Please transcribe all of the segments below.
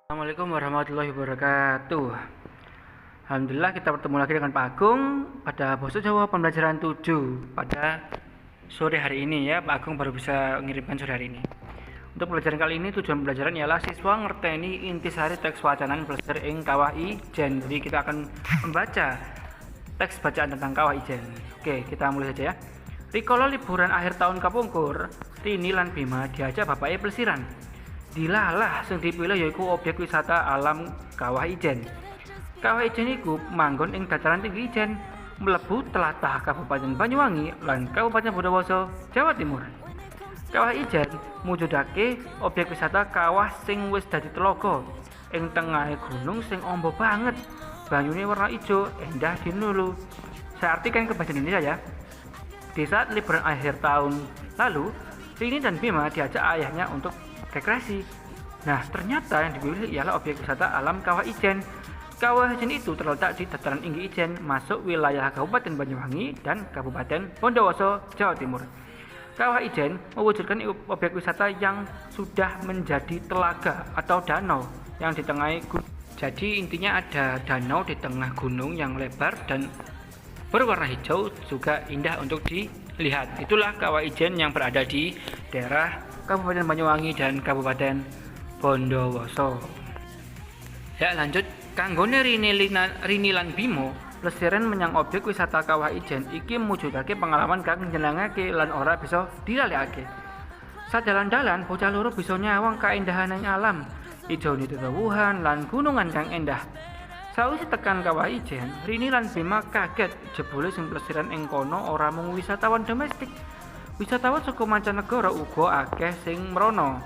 Assalamualaikum warahmatullahi wabarakatuh. Alhamdulillah kita bertemu lagi dengan Pak Agung pada Bahasa Jawa pembelajaran 7 pada sore hari ini ya. Pak Agung baru bisa mengirimkan sore hari ini. Untuk pelajaran kali ini tujuan pembelajaran ialah siswa ngerteni intisari teks wacanan belajar ing kawah ijen. Jadi kita akan membaca teks bacaan tentang kawah ijen. Oke, kita mulai saja ya. Rikala liburan akhir tahun kapungkur, Rini lan Bima diajak bapaknya pelesiran. Dilalah sing dipilih yaiku objek wisata alam Kawah Ijen. Kawah Ijen iku manggon ing dataran tinggi Ijen, mlebu tlatah Kabupaten Banyuwangi lan Kabupaten Bondowoso, Jawa Timur. Kawah Ijen mujudake objek wisata kawah sing wis dadi telaga ing tengahe gunung sing amba banget. Banyune warna ijo, endah dinulu. Saya artikan ke bahasa Indonesia ya. Di saat liburan akhir tahun lalu, Rini dan Bima diajak ayahnya untuk rekreasi. Nah, ternyata yang dipilih ialah objek wisata alam Kawah Ijen. Kawah Ijen itu terletak di dataran tinggi Ijen, masuk wilayah Kabupaten Banyuwangi dan Kabupaten Bondowoso, Jawa Timur. Kawah Ijen mewujudkan objek wisata yang sudah menjadi telaga atau danau yang ditengahi gunung. Jadi intinya ada danau di tengah gunung yang lebar dan berwarna hijau, juga indah untuk dilihat. Itulah Kawah Ijen yang berada di daerah Kabupaten Banyuwangi dan Kabupaten Bondowoso. Ya lanjut, kanggone Rini lan Bimo plesiran menyang objek wisata Kawah Ijen iki mujudake pengalaman kang nyenengake lan ora bisa dilalekake. Sadalan-dalan bocah loro bisa nyawang kaendahaning alam, ijoné tuwuhan lan gunungan kang endah. Sawise tekan Kawah Ijen, Rini lan Bima kaget jebule sing plesiran ing kono ora mung wisatawan domestik. Wisatawan saka mancanegara uga akeh sing mrono.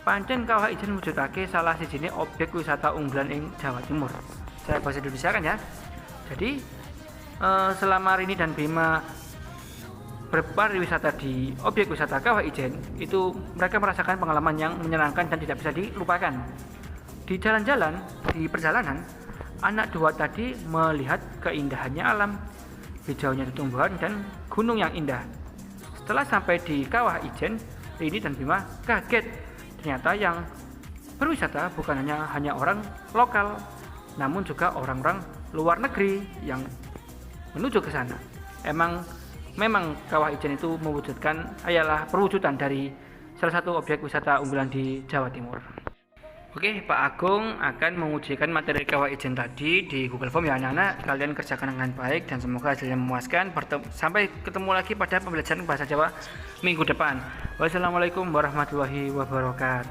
Pancen Kawah Ijen mujudake salah sijine objek wisata unggulan ing Jawa Timur. Saya bahasa Indonesia kan ya. Jadi selama Rini dan Bima berpariwisata di objek wisata Kawah Ijen, itu mereka merasakan pengalaman yang menyenangkan dan tidak bisa dilupakan. Di perjalanan, anak dua tadi melihat keindahannya alam, hijaunya tumbuhan dan gunung yang indah. Setelah sampai di Kawah Ijen, Rini dan Bima kaget. Ternyata yang berwisata bukan hanya orang lokal, namun juga orang-orang luar negeri yang menuju ke sana. Memang Kawah Ijen itu ialah perwujudan dari salah satu objek wisata unggulan di Jawa Timur. Oke, Pak Agung akan mengujikan materi Kawah Ijen tadi di Google Form ya anak-anak. Kalian kerjakan dengan baik dan semoga hasilnya memuaskan. Sampai ketemu lagi pada pembelajaran bahasa Jawa minggu depan. Wassalamualaikum warahmatullahi wabarakatuh.